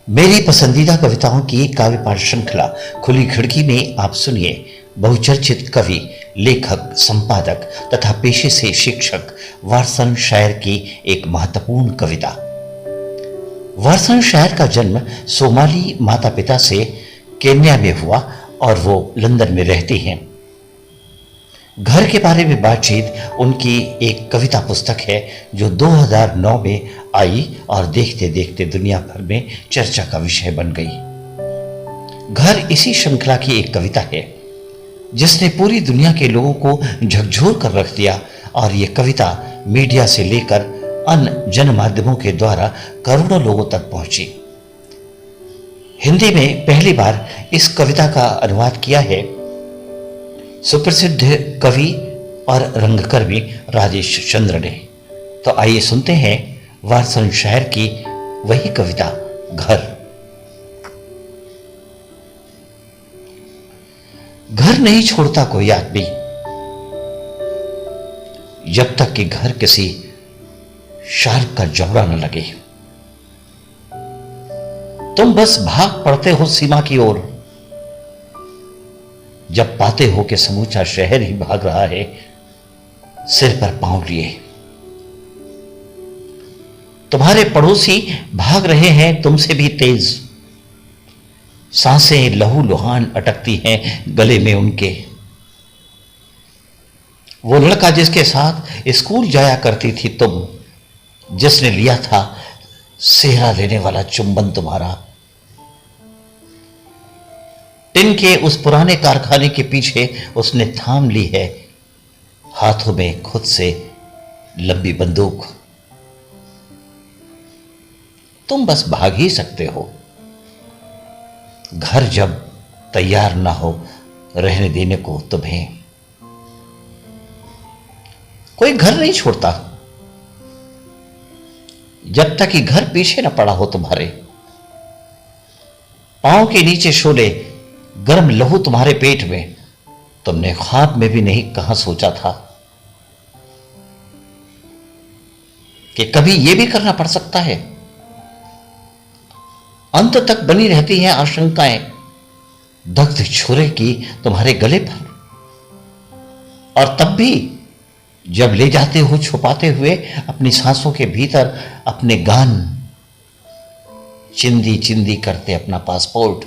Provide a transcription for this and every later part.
मेरी पसंदीदा कविताओं की काव्य पाठ श्रृंखला खुली खिड़की में आप सुनिए बहुचर्चित कवि, लेखक, संपादक तथा पेशे से शिक्षक वारसन शायर की एक महत्वपूर्ण कविता। वारसन शायर का जन्म सोमाली माता पिता से केन्या में हुआ और वो लंदन में रहती हैं। घर के बारे में बातचीत उनकी एक कविता पुस्तक है जो 2009 में आई और देखते देखते दुनिया भर में चर्चा का विषय बन गई। घर इसी श्रृंखला की एक कविता है जिसने पूरी दुनिया के लोगों को झकझोर कर रख दिया और ये कविता मीडिया से लेकर अन्य जनमाध्यमों के द्वारा करोड़ों लोगों तक पहुंची। हिंदी में पहली बार इस कविता का अनुवाद किया है सुप्रसिद्ध कवि और रंगकर्मी राजेश चंद्र ने। तो आइए सुनते हैं वारसन शायर की वही कविता घर। घर नहीं छोड़ता कोई आदमी जब तक कि घर किसी शार्क का जबड़ा न लगे। तुम बस भाग पड़ते हो सीमा की ओर जब पाते हो कि समूचा शहर ही भाग रहा है सिर पर पांव लिए। तुम्हारे पड़ोसी भाग रहे हैं तुमसे भी तेज, सांसें लहू लुहान अटकती हैं गले में उनके। वो लड़का जिसके साथ स्कूल जाया करती थी तुम, जिसने लिया था सेहरा लेने वाला चुंबन तुम्हारा, टिन के उस पुराने कारखाने के पीछे उसने थाम ली है हाथों में खुद से लंबी बंदूक। तुम बस भाग ही सकते हो घर जब तैयार ना हो रहने देने को तुम्हें। कोई घर नहीं छोड़ता जब तक कि घर पीछे ना पड़ा हो तुम्हारे। पांव के नीचे शोले गर्म लहू तुम्हारे पेट में, तुमने ख्वाब में भी नहीं कहां सोचा था कि कभी यह भी करना पड़ सकता है। अंत तक बनी रहती हैं आशंकाएं दग्ध छुरे की तुम्हारे गले पर। और तब भी जब ले जाते हो छुपाते हुए अपनी सांसों के भीतर अपने गान, चिंदी चिंदी करते अपना पासपोर्ट,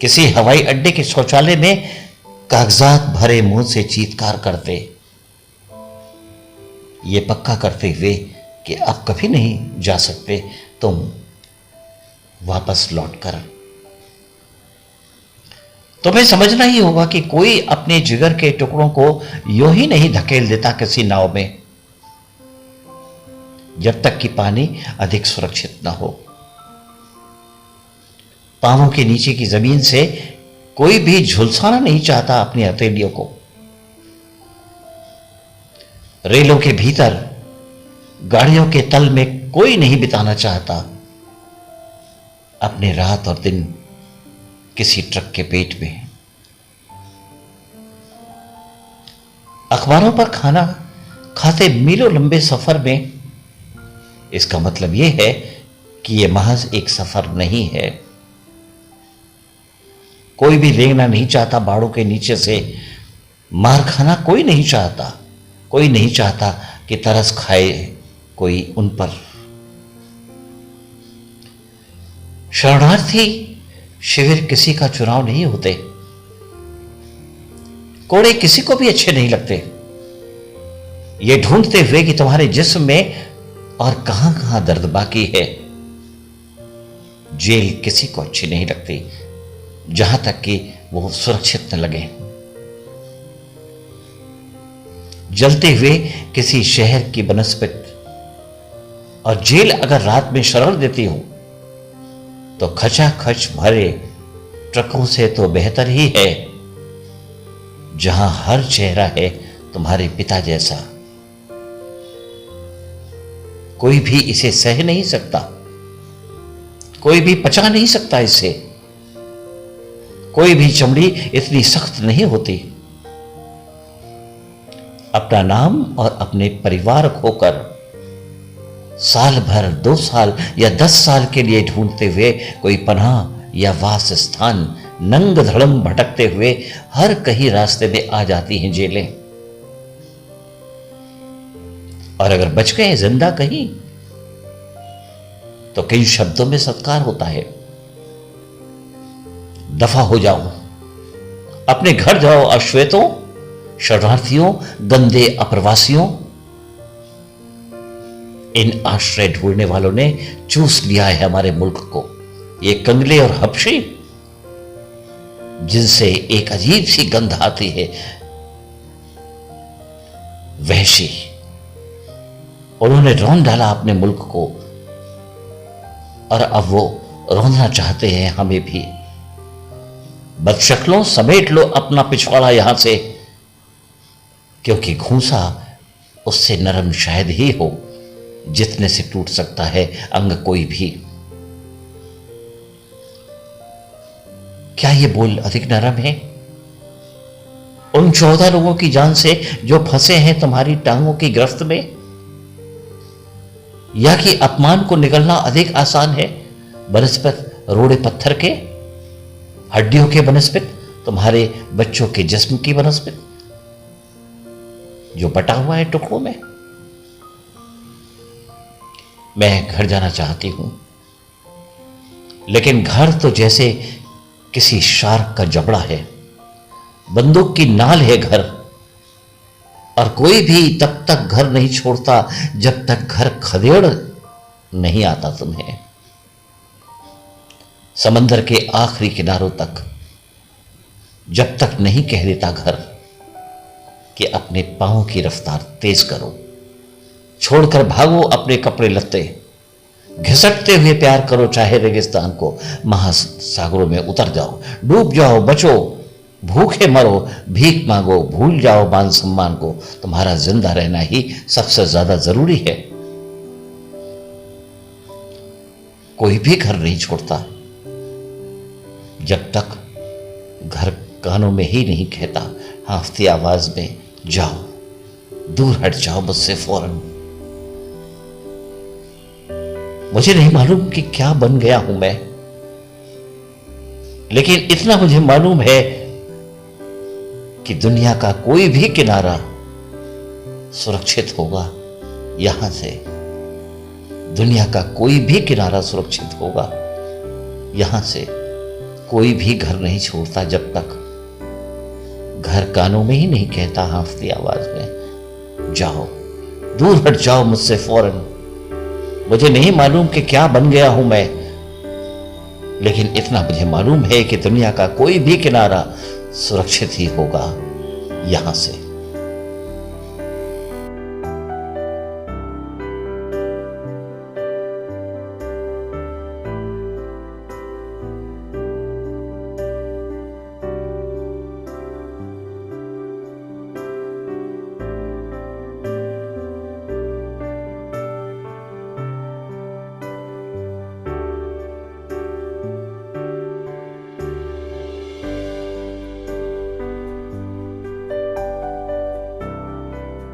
किसी हवाई अड्डे के शौचालय में कागजात भरे मुंह से चीत्कार करते, ये पक्का करते हुए कि अब कभी नहीं जा सकते तुम वापस लौटकर। तुम्हें समझना ही होगा कि कोई अपने जिगर के टुकड़ों को यूं ही नहीं धकेल देता किसी नाव में जब तक कि पानी अधिक सुरक्षित ना हो। पांवों के नीचे की जमीन से कोई भी झुलसाना नहीं चाहता अपनी हथेलियों को। रेलों के भीतर गाड़ियों के तल में कोई नहीं बिताना चाहता अपने रात और दिन किसी ट्रक के पेट में। अखबारों पर खाना खाते मीलों लंबे सफर में, इसका मतलब यह है कि यह महज एक सफर नहीं है। कोई भी रेंगना नहीं चाहता बाड़ों के नीचे से, मार खाना कोई नहीं चाहता, कोई नहीं चाहता कि तरस खाए कोई उन पर। शरणार्थी शिविर किसी का चुनाव नहीं होते, कोड़े किसी को भी अच्छे नहीं लगते। ये ढूंढते हुए कि तुम्हारे जिस्म में और कहां कहां दर्द बाकी है। जेल किसी को अच्छी नहीं लगती जहां तक कि वो सुरक्षित न लगे। जलते हुए किसी शहर की बनस्पत और जेल अगर रात में शरण देती हो तो खचाखच भरे ट्रकों से तो बेहतर ही है जहां हर चेहरा है तुम्हारे पिता जैसा। कोई भी इसे सह नहीं सकता, कोई भी पचा नहीं सकता इसे। कोई भी चमड़ी इतनी सख्त नहीं होती। अपना नाम और अपने परिवार खोकर साल भर, 2 साल या 10 साल के लिए ढूंढते हुए कोई पनाह या वास स्थान, नंग धड़म भटकते हुए हर कहीं रास्ते में आ जाती हैं जेलें। और अगर बच गए जिंदा कहीं तो कई शब्दों में सत्कार होता है। दफा हो जाओ, अपने घर जाओ अश्वेतों, शरणार्थियों, गंदे अप्रवासियों। इन आश्रय ढूंढने वालों ने चूस लिया है हमारे मुल्क को, ये कंगले और हबशी जिनसे एक अजीब सी गंध आती है, वहशी। उन्होंने रौंद डाला अपने मुल्क को और अब वो रौंदना चाहते हैं हमें भी। बदशक्लों, समेट लो अपना पिछवाड़ा यहां से, क्योंकि घूंसा उससे नरम शायद ही हो जितने से टूट सकता है अंग कोई भी। क्या ये बोल अधिक नरम है उन 14 लोगों की जान से जो फंसे हैं तुम्हारी टांगों की गिरफ्त में? या कि अपमान को निगलना अधिक आसान है बनस्पत रोड़े पत्थर के, हड्डियों के बनस्पत तुम्हारे बच्चों के जिस्म की बनस्पत जो बटा हुआ है टुकड़ों में? मैं घर जाना चाहती हूं, लेकिन घर तो जैसे किसी शार्क का जबड़ा है, बंदूक की नाल है घर, और कोई भी तब तक घर नहीं छोड़ता जब तक घर खदेड़ नहीं आता तुम्हें। समंदर के आखिरी किनारों तक जब तक नहीं कह देता घर कि अपने पांव की रफ्तार तेज करो, छोड़कर भागो अपने कपड़े लत्ते, घिसटते हुए प्यार करो चाहे रेगिस्तान को, महासागरों में उतर जाओ, डूब जाओ, बचो, भूखे मरो, भीख मांगो, भूल जाओ मान सम्मान को। तुम्हारा जिंदा रहना ही सबसे ज्यादा जरूरी है। कोई भी घर नहीं छोड़ता जब तक घर कानों में ही नहीं कहता हाफती आवाज में, जाओ, दूर हट जाओ मुझसे फौरन। मुझे नहीं मालूम कि क्या बन गया हूं मैं, लेकिन इतना मुझे मालूम है कि दुनिया का कोई भी किनारा सुरक्षित होगा यहां से। दुनिया का कोई भी किनारा सुरक्षित होगा यहां से। कोई भी घर नहीं छोड़ता जब तक घर कानों में ही नहीं कहता हाफती आवाज में, जाओ, दूर हट जाओ मुझसे फौरन। मुझे नहीं मालूम कि क्या बन गया हूं मैं, लेकिन इतना मुझे मालूम है कि दुनिया का कोई भी किनारा सुरक्षित ही होगा यहां से।